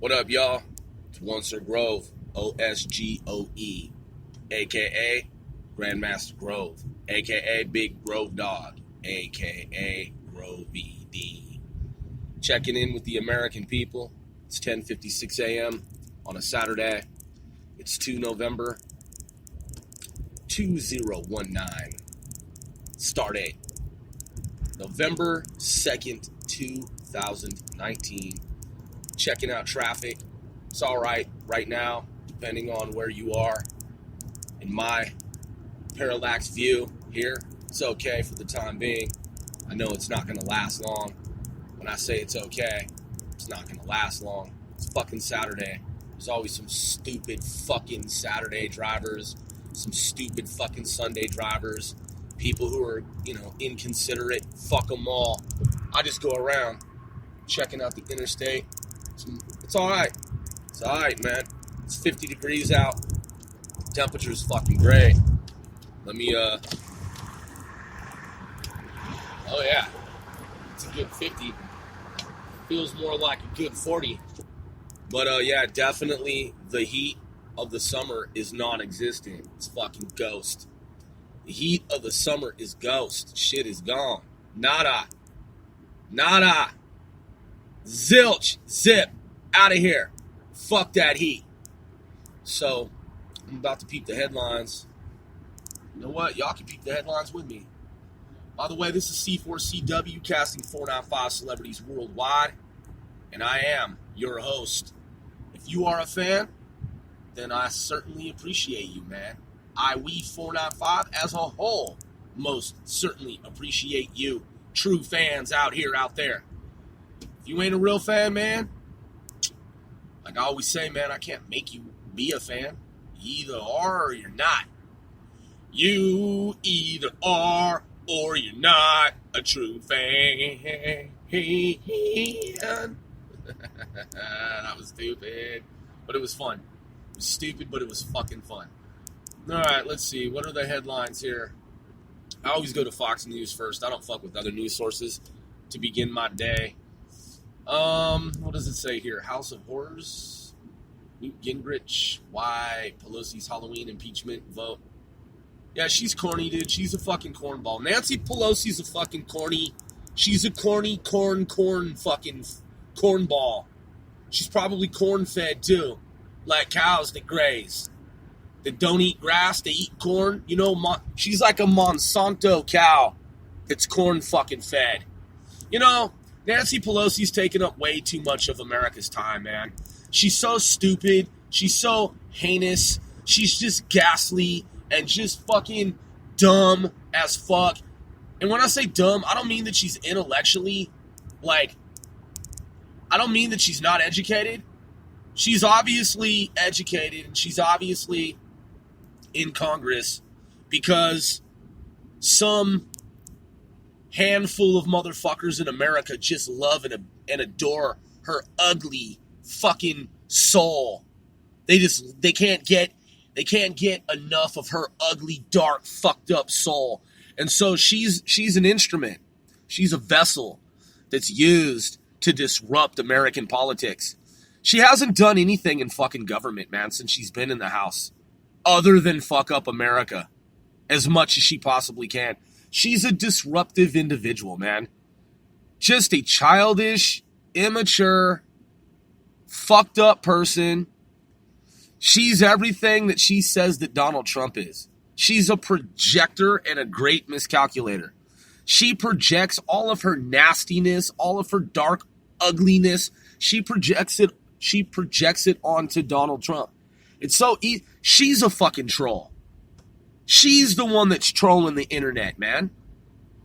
What up, y'all? It's one Sir Grove, OSGOE, a.k.a. Grandmaster Grove, a.k.a. Big Grove Dog, a.k.a. Grove ED. Checking in with the American people. It's 10:56 a.m. on a Saturday. It's 2 November 2019. Start date November 2nd, 2019. Checking out traffic. It's all right now, depending on where you are. In my parallax view here, it's okay for the time being. I know it's not going to last long. When I say it's okay, it's not going to last long. It's fucking Saturday. There's always some stupid fucking Saturday drivers, some stupid fucking Sunday drivers, people who are, inconsiderate. Fuck them all. I just go around checking out the interstate. It's all right. It's all right, man. It's 50 degrees out. Temperature's fucking great. Let me, oh yeah. It's a good 50. Feels more like a good 40. But, yeah, definitely the heat of the summer is non-existent. It's fucking ghost. The heat of the summer is ghost. Shit is gone. Nada. Zilch. Zip. Out of here. Fuck that heat. So, I'm about to peep the headlines. You know what? Y'all can peep the headlines with me. By the way, this is C4CW, casting 495 celebrities worldwide. And I am your host. If you are a fan, then I certainly appreciate you, man. We 495 as a whole most certainly appreciate you, true fans out there. If you ain't a real fan, man, like I always say, man, I can't make you be a fan. You either are or you're not. You either are or you're not a true fan. That was stupid, but it was fun. It was stupid, but it was fucking fun. All right, let's see. What are the headlines here? I always go to Fox News first. I don't fuck with other news sources to begin my day. What does it say here? House of Horrors? Newt Gingrich? Why Pelosi's Halloween impeachment vote? Yeah, she's corny, dude. She's a fucking cornball. Nancy Pelosi's a fucking corny. She's a corny fucking cornball. She's probably corn-fed, too. Like cows that graze. That don't eat grass, they eat corn. You know, she's like a Monsanto cow that's corn fucking fed. You know, Nancy Pelosi's taken up way too much of America's time, man. She's so stupid. She's so heinous. She's just ghastly and just fucking dumb as fuck. And when I say dumb, I don't mean that she's intellectually, I don't mean that she's not educated. She's obviously educated and she's obviously in Congress because some handful of motherfuckers in America just love and adore her ugly fucking soul. They can't get enough of her ugly, dark, fucked up soul. And so she's an instrument. She's a vessel that's used to disrupt American politics. She hasn't done anything in fucking government, man, since she's been in the House, other than fuck up America as much as she possibly can. She's a disruptive individual, man. Just a childish, immature, fucked up person. She's everything that she says that Donald Trump is. She's a projector and a great miscalculator. She projects all of her nastiness, all of her dark ugliness. She projects it onto Donald Trump. It's so easy. She's a fucking troll. She's the one that's trolling the internet, man.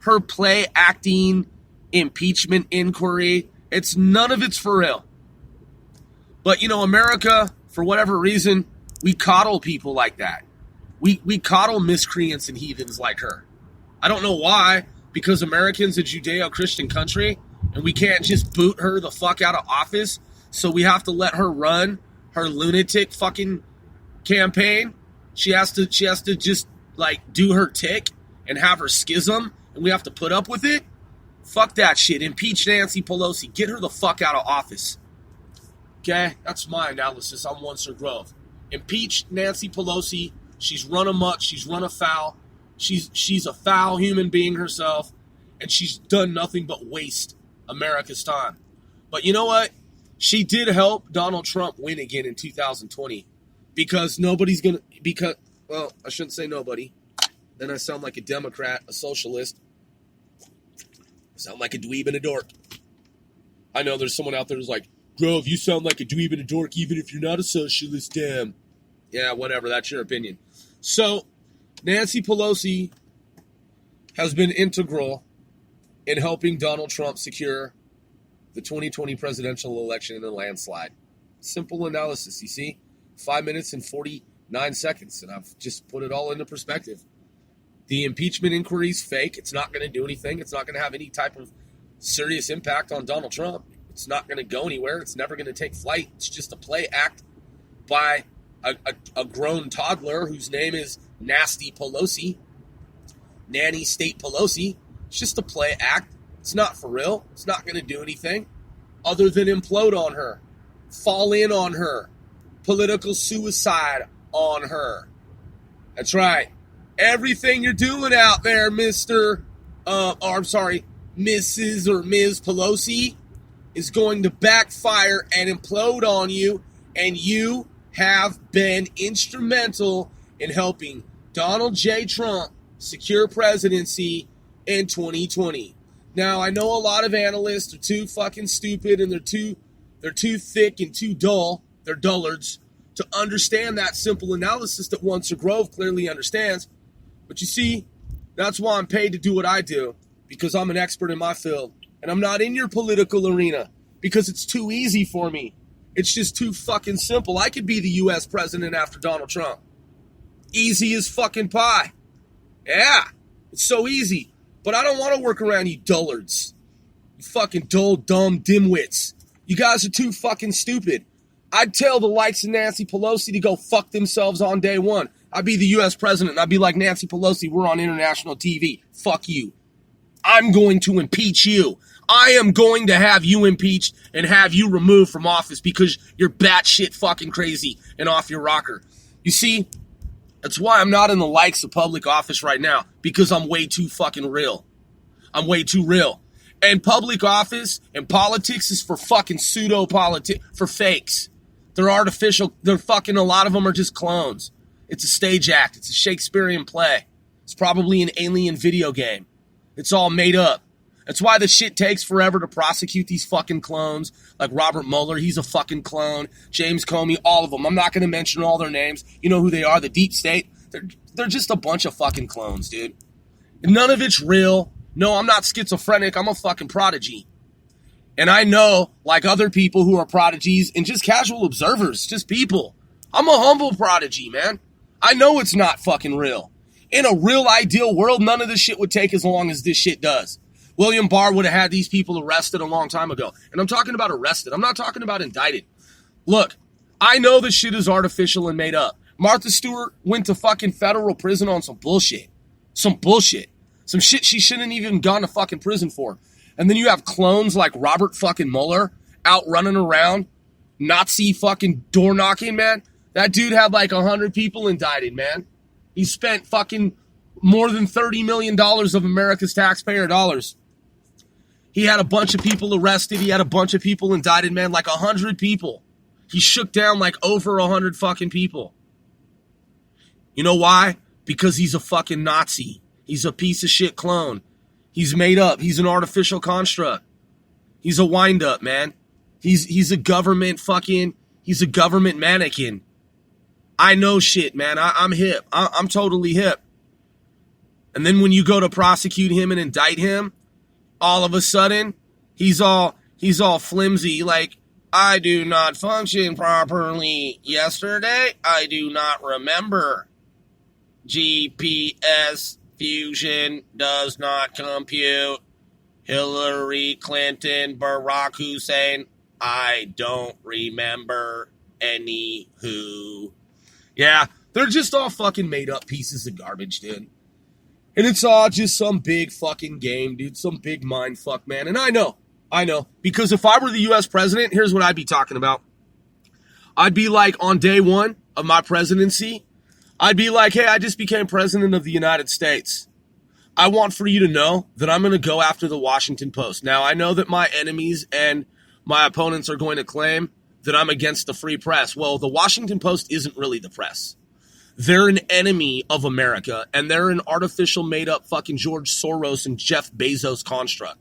Her play acting, impeachment inquiry, none of it's for real. But, America, for whatever reason, we coddle people like that. We coddle miscreants and heathens like her. I don't know why, because America's a Judeo-Christian country, and we can't just boot her the fuck out of office, so we have to let her run her lunatic fucking campaign. She has to just, do her tick and have her schism, and we have to put up with it? Fuck that shit. Impeach Nancy Pelosi. Get her the fuck out of office. Okay? That's my analysis on one Sir Grove. Impeach Nancy Pelosi. She's run amok. She's run afoul. She's a foul human being herself. And she's done nothing but waste America's time. But you know what? She did help Donald Trump win again in 2020. Because nobody's going to... Well, I shouldn't say nobody. Then I sound like a Democrat, a socialist. I sound like a dweeb and a dork. I know there's someone out there who's like, Grove, you sound like a dweeb and a dork even if you're not a socialist, damn. Yeah, whatever, that's your opinion. So, Nancy Pelosi has been integral in helping Donald Trump secure the 2020 presidential election in a landslide. Simple analysis, you see? 5 minutes and 49 seconds, and I've just put it all into perspective. The impeachment inquiry is fake. It's not going to do anything. It's not going to have any type of serious impact on Donald Trump. It's not going to go anywhere. It's never going to take flight. It's just a play act by a grown toddler whose name is Nasty Pelosi, Nanny State Pelosi. It's just a play act. It's not for real. It's not going to do anything other than implode on her, fall in on her, political suicide on her. That's right. Everything you're doing out there, Mrs. or Ms. Pelosi, is going to backfire and implode on you, and you have been instrumental in helping Donald J. Trump secure presidency in 2020. Now, I know a lot of analysts are too fucking stupid and they're too thick and too dull. They're dullards to understand that simple analysis that one Sir Grove clearly understands. But you see, that's why I'm paid to do what I do, because I'm an expert in my field. And I'm not in your political arena because it's too easy for me. It's just too fucking simple. I could be the U.S. president after Donald Trump. Easy as fucking pie. Yeah, it's so easy. But I don't want to work around you dullards. You fucking dull, dumb dimwits. You guys are too fucking stupid. I'd tell the likes of Nancy Pelosi to go fuck themselves on day one. I'd be the U.S. president, and I'd be like, Nancy Pelosi, we're on international TV. Fuck you. I'm going to impeach you. I am going to have you impeached and have you removed from office because you're batshit fucking crazy and off your rocker. You see, that's why I'm not in the likes of public office right now, because I'm way too fucking real. I'm way too real. And public office and politics is for fucking pseudo-politics, for fakes. They're artificial. They're fucking, a lot of them are just clones. It's a stage act. It's a Shakespearean play. It's probably an alien video game. It's all made up. That's why the shit takes forever to prosecute these fucking clones. Like Robert Mueller, he's a fucking clone. James Comey, all of them. I'm not going to mention all their names. You know who they are, the deep state. They're just a bunch of fucking clones, dude. None of it's real. No, I'm not schizophrenic. I'm a fucking prodigy. And I know, like other people who are prodigies and just casual observers, just people. I'm a humble prodigy, man. I know it's not fucking real. In a real ideal world, none of this shit would take as long as this shit does. William Barr would have had these people arrested a long time ago. And I'm talking about arrested. I'm not talking about indicted. Look, I know this shit is artificial and made up. Martha Stewart went to fucking federal prison on some bullshit. Some bullshit. Some shit she shouldn't even gone to fucking prison for. And then you have clones like Robert fucking Mueller out running around, Nazi fucking door knocking, man. That dude had like 100 people indicted, man. He spent fucking more than $30 million of America's taxpayer dollars. He had a bunch of people arrested. He had a bunch of people indicted, man. Like 100 people. He shook down like over 100 fucking people. You know why? Because he's a fucking Nazi. He's a piece of shit clone. He's made up. He's an artificial construct. He's a wind-up, man. He's a government fucking... He's a government mannequin. I know shit, man. I'm hip. I'm totally hip. And then when you go to prosecute him and indict him, all of a sudden, he's all flimsy. Like, I do not function properly yesterday. I do not remember. GPS fusion does not compute. Hillary Clinton, Barack Hussein, I don't remember. Anywho. Yeah, they're just all fucking made up pieces of garbage, dude. And it's all just some big fucking game, dude. Some big mind fuck, man. And I know. Because if I were the U.S. president, here's what I'd be talking about. I'd be like, on day one of my presidency, I'd be like, hey, I just became president of the United States. I want for you to know that I'm going to go after the Washington Post. Now, I know that my enemies and my opponents are going to claim that I'm against the free press. Well, the Washington Post isn't really the press. They're an enemy of America, and they're an artificial made-up fucking George Soros and Jeff Bezos construct.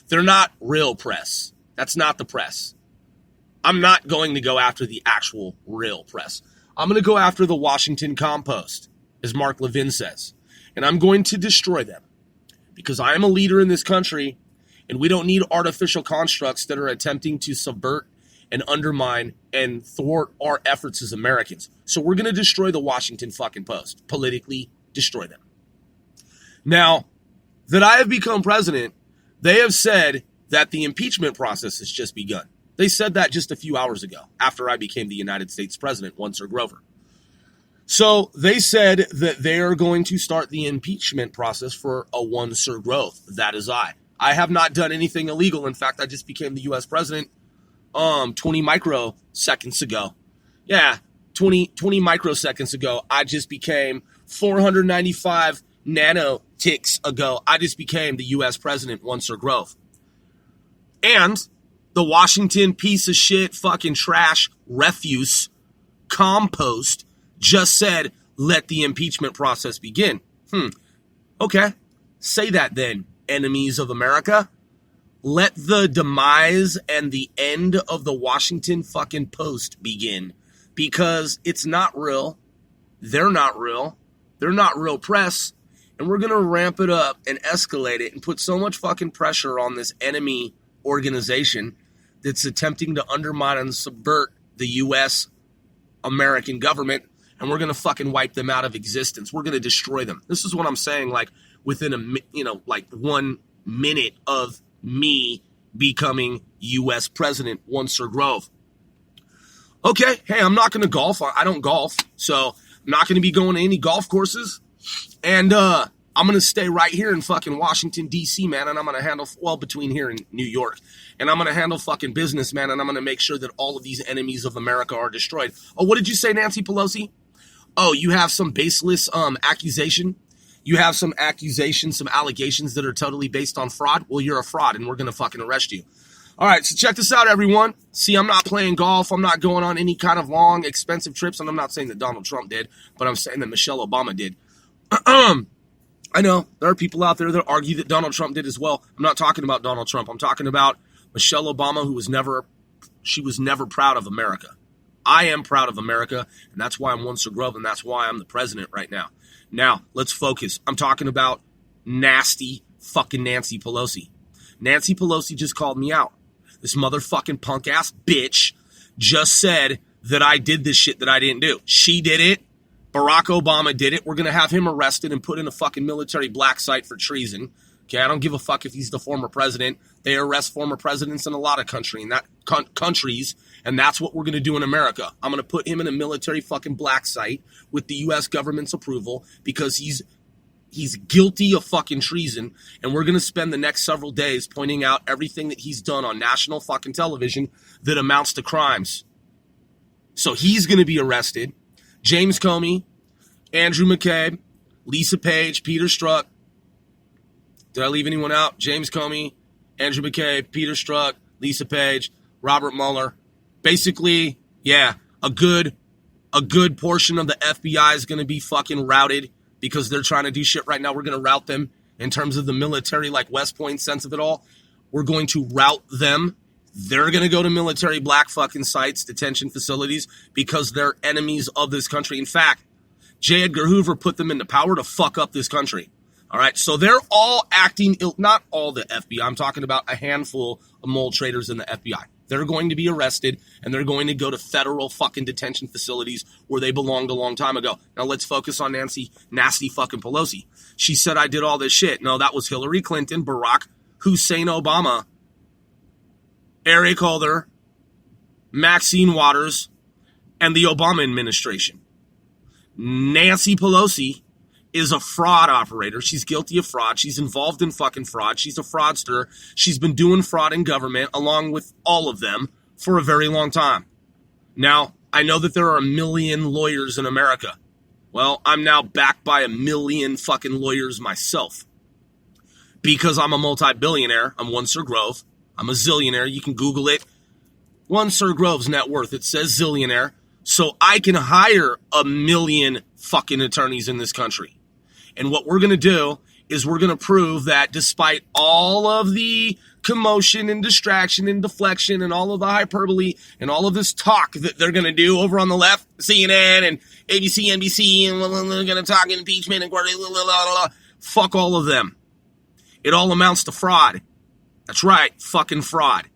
They're not real press. That's not the press. I'm not going to go after the actual real press. I'm going to go after the Washington Compost, as Mark Levin says. And I'm going to destroy them because I am a leader in this country, and we don't need artificial constructs that are attempting to subvert and undermine and thwart our efforts as Americans. So we're going to destroy the Washington fucking Post, politically destroy them. Now, that I have become president, they have said that the impeachment process has just begun. They said that just a few hours ago after I became the United States president, Sir Grover. So they said that they are going to start the impeachment process for a Sir Grove. That is I. I have not done anything illegal. In fact, I just became the U.S. president 20 microseconds ago. Yeah, 20 microseconds ago. I just became 495 nanoticks ago. I just became the U.S. president, Sir Grove. And the Washington piece of shit, fucking trash, refuse, compost just said, let the impeachment process begin. Okay. Say that then, enemies of America. Let the demise and the end of the Washington fucking Post begin. Because it's not real. They're not real. They're not real press. And we're going to ramp it up and escalate it and put so much fucking pressure on this enemy organization that's attempting to undermine and subvert the U.S. American government, and we're going to fucking wipe them out of existence. We're going to destroy them. This is what I'm saying, like, within like 1 minute of me becoming U.S. president, Sir Grove. Okay, hey, I'm not going to golf. I don't golf, so I'm not going to be going to any golf courses, and I'm going to stay right here in fucking Washington, D.C., man, and I'm going to handle, between here and New York, and I'm going to handle fucking business, man, and I'm going to make sure that all of these enemies of America are destroyed. Oh, what did you say, Nancy Pelosi? Oh, you have some baseless accusation? You have some accusations, some allegations that are totally based on fraud? Well, you're a fraud, and we're going to fucking arrest you. All right, so check this out, everyone. See, I'm not playing golf. I'm not going on any kind of long, expensive trips, and I'm not saying that Donald Trump did, but I'm saying that Michelle Obama did. I know there are people out there that argue that Donald Trump did as well. I'm not talking about Donald Trump. I'm talking about Michelle Obama, who was never proud of America. I am proud of America, and that's why I'm Sir Grove, and that's why I'm the president right now. Now, let's focus. I'm talking about nasty fucking Nancy Pelosi. Nancy Pelosi just called me out. This motherfucking punk-ass bitch just said that I did this shit that I didn't do. She did it. Barack Obama did it. We're going to have him arrested and put in a fucking military black site for treason. Okay, I don't give a fuck if he's the former president. They arrest former presidents in a lot of countries, and that's what we're going to do in America. I'm going to put him in a military fucking black site with the U.S. government's approval because he's guilty of fucking treason, and we're going to spend the next several days pointing out everything that he's done on national fucking television that amounts to crimes. So he's going to be arrested. James Comey, Andrew McCabe, Lisa Page, Peter Strzok. Did I leave anyone out? James Comey, Andrew McCabe, Peter Strzok, Lisa Page, Robert Mueller. Basically, yeah, a good portion of the FBI is going to be fucking routed because they're trying to do shit right now. We're going to route them in terms of the military, like West Point sense of it all. We're going to route them. They're going to go to military black fucking sites, detention facilities, because they're enemies of this country. In fact, J. Edgar Hoover put them into power to fuck up this country. All right, so they're all acting ill. Not all the FBI. I'm talking about a handful of mole traders in the FBI. They're going to be arrested, and they're going to go to federal fucking detention facilities where they belonged a long time ago. Now let's focus on Nancy nasty fucking Pelosi. She said I did all this shit. No, that was Hillary Clinton, Barack Hussein Obama, Eric Holder, Maxine Waters, and the Obama administration. Nancy Pelosi is a fraud operator. She's guilty of fraud. She's involved in fucking fraud. She's a fraudster. She's been doing fraud in government along with all of them for a very long time. Now, I know that there are 1 million lawyers in America. Well, I'm now backed by 1 million fucking lawyers myself. Because I'm a multi-billionaire. I'm one Sir Grove. I'm a zillionaire. You can Google it. One Sir Grove's net worth. It says zillionaire. So I can hire 1 million fucking attorneys in this country. And what we're going to do is we're going to prove that despite all of the commotion and distraction and deflection and all of the hyperbole and all of this talk that they're going to do over on the left, CNN and ABC, NBC, and they're going to talk impeachment and fuck all of them. It all amounts to fraud. That's right, fucking fraud.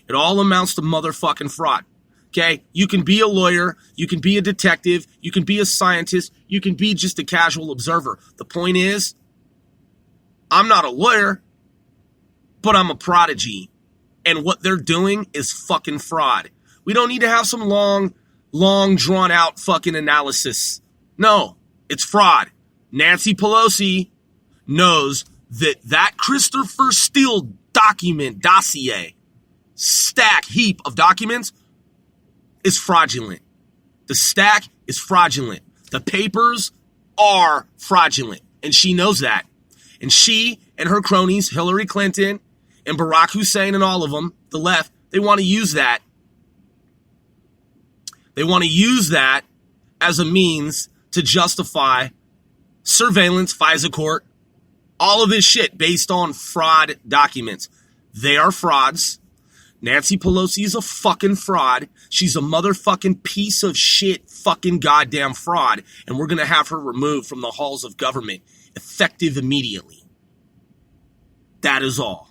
It all amounts to motherfucking fraud. Okay? You can be a lawyer, you can be a detective, you can be a scientist, you can be just a casual observer. The point is, I'm not a lawyer, but I'm a prodigy. And what they're doing is fucking fraud. We don't need to have some long, drawn out fucking analysis. No, it's fraud. Nancy Pelosi knows that Christopher Steele dossier, heap of documents is fraudulent. The stack is fraudulent. The papers are fraudulent. And she knows that. And she and her cronies, Hillary Clinton and Barack Hussein and all of them, the left, they want to use that. They want to use that as a means to justify surveillance, FISA court, all of this shit based on fraud documents. They are frauds. Nancy Pelosi is a fucking fraud. She's a motherfucking piece of shit fucking goddamn fraud. And we're going to have her removed from the halls of government effective immediately. That is all.